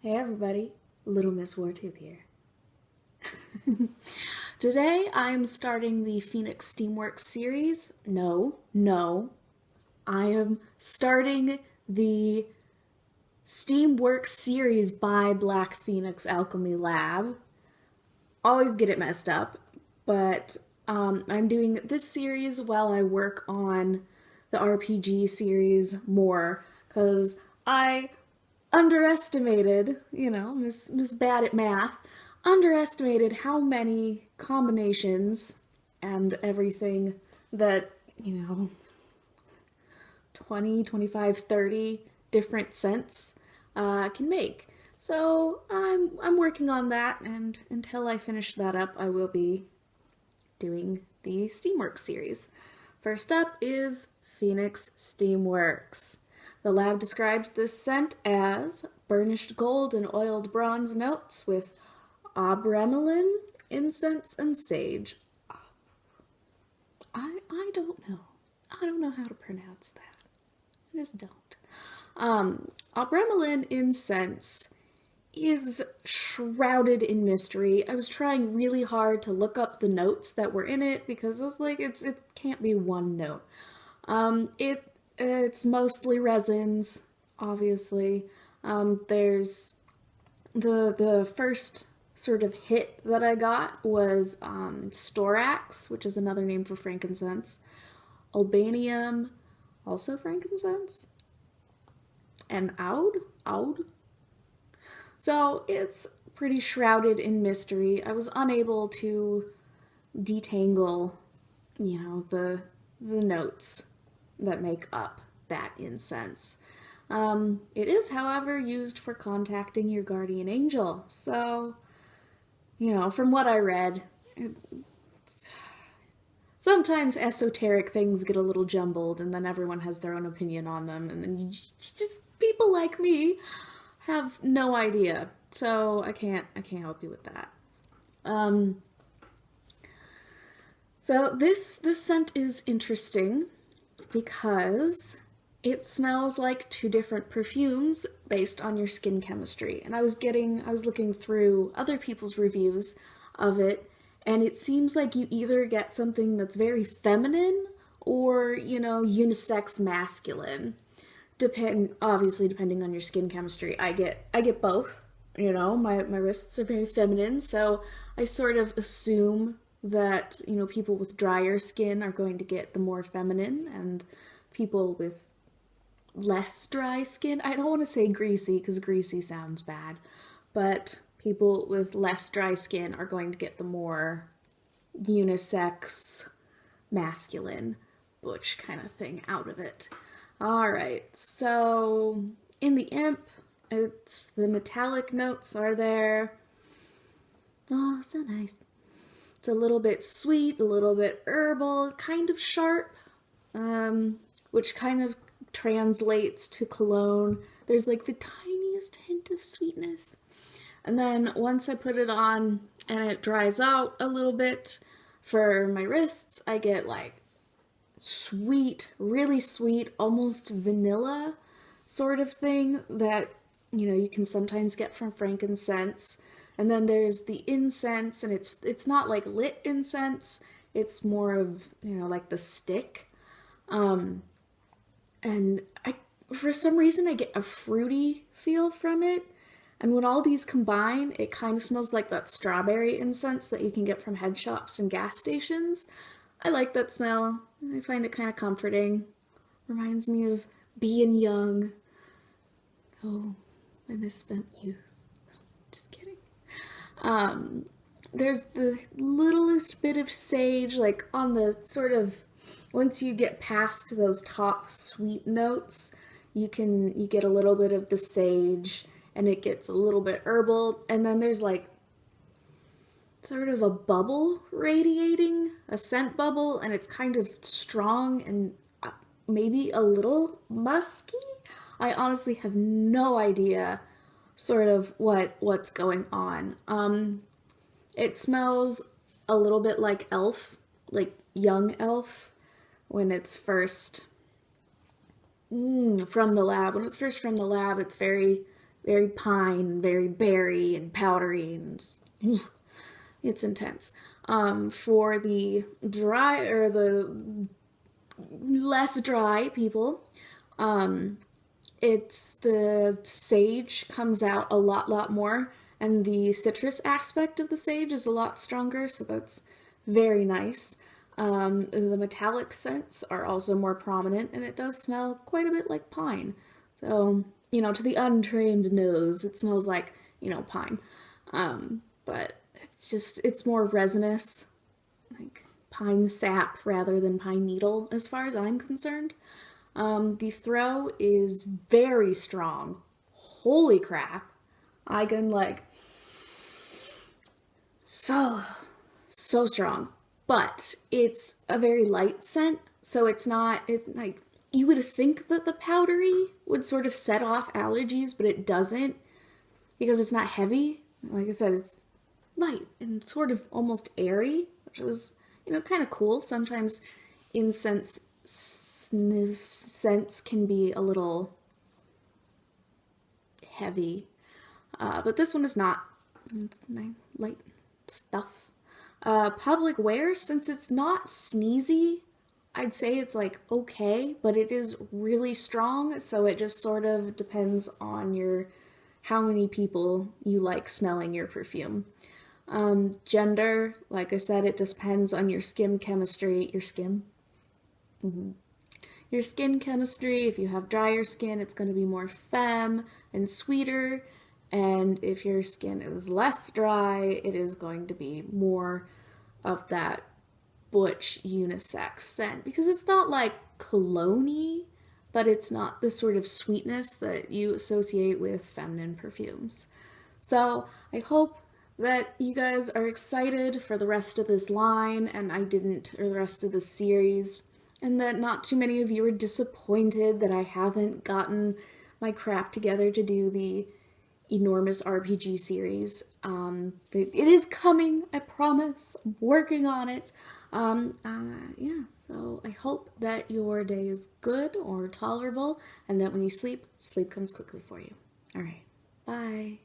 Hey everybody, Little Miss Wartooth here. Today I am starting the Phoenix Steamworks series. No, I am starting the Steamworks series by Black Phoenix Alchemy Lab. Always get it messed up, but I'm doing this series while I work on the RPG series more, because I underestimated, Miss Bad at Math, underestimated how many combinations and everything that, 20, 25, 30 different scents can make. So I'm working on that, and until I finish that up, I will be doing the Steamworks series. First up is Phoenix Steamworks. The lab describes this scent as burnished gold and oiled bronze notes with obremelin, incense, and sage. I don't know. I don't know how to pronounce that. I just don't. Obremelin incense is shrouded in mystery. I was trying really hard to look up the notes that were in it because I was like, it can't be one note. It's mostly resins, obviously. There's the first sort of hit that I got was storax, which is another name for frankincense, albanium, also frankincense, and oud. So it's pretty shrouded in mystery. I was unable to detangle, the notes that make up that incense. It is, however, used for contacting your guardian angel. So, from what I read, sometimes esoteric things get a little jumbled, and then everyone has their own opinion on them, and then people like me have no idea. So I can't help you with that. So this scent is interesting because it smells like two different perfumes based on your skin chemistry. And I was looking through other people's reviews of it, and it seems like you either get something that's very feminine or, unisex masculine. Obviously depending on your skin chemistry. I get both. My wrists are very feminine, so I sort of assume that, people with drier skin are going to get the more feminine, and people with less dry skin, I don't want to say greasy because greasy sounds bad, but people with less dry skin are going to get the more unisex, masculine, butch kind of thing out of it. Alright, so in the imp, the metallic notes are there. Oh, so nice. It's a little bit sweet, a little bit herbal, kind of sharp, which kind of translates to cologne. There's like the tiniest hint of sweetness. And then once I put it on and it dries out a little bit for my wrists, I get like sweet, really sweet, almost vanilla sort of thing that, you can sometimes get from frankincense. And then there's the incense, and it's not like lit incense, it's more of, like the stick. And for some reason, I get a fruity feel from it. And when all these combine, it kind of smells like that strawberry incense that you can get from head shops and gas stations. I like that smell. I find it kind of comforting. Reminds me of being young. Oh, my misspent youth. Just kidding. There's the littlest bit of sage, like on the sort of, once you get past those top sweet notes, you get a little bit of the sage, and it gets a little bit herbal, and then there's like sort of a bubble radiating, a scent bubble, and it's kind of strong and maybe a little musky. I honestly have no idea sort of what's going on. It smells a little bit like elf, like young elf, when it's first from the lab. When it's first from the lab, it's very very pine, very berry and powdery, and just, it's intense. For the dry or the less dry people, it's the sage comes out a lot more, and the citrus aspect of the sage is a lot stronger, so that's very nice. The metallic scents are also more prominent, and it does smell quite a bit like pine. So, to the untrained nose, it smells like, pine. But it's more resinous, like pine sap rather than pine needle, as far as I'm concerned. The throw is very strong. Holy crap. I can, so strong. But it's a very light scent, so it's like, you would think that the powdery would sort of set off allergies, but it doesn't because it's not heavy. Like I said, it's light and sort of almost airy, which was, kind of cool. Sometimes incense scents can be a little heavy, but this one is not. It's nice, light stuff. Public wear, since it's not sneezy, I'd say it's like okay, but it is really strong, so it just sort of depends on how many people you like smelling your perfume. Gender, like I said, it depends on your skin chemistry. Your skin? Your skin chemistry. If you have drier skin, it's going to be more femme and sweeter. And if your skin is less dry, it is going to be more of that butch unisex scent. Because it's not like cologne-y, but it's not the sort of sweetness that you associate with feminine perfumes. So I hope that you guys are excited for the rest of this line, and or the rest of this series, and that not too many of you are disappointed that I haven't gotten my crap together to do the enormous RPG series. It is coming, I promise. I'm working on it. Yeah, so I hope that your day is good or tolerable, and that when you sleep, sleep comes quickly for you. All right, bye.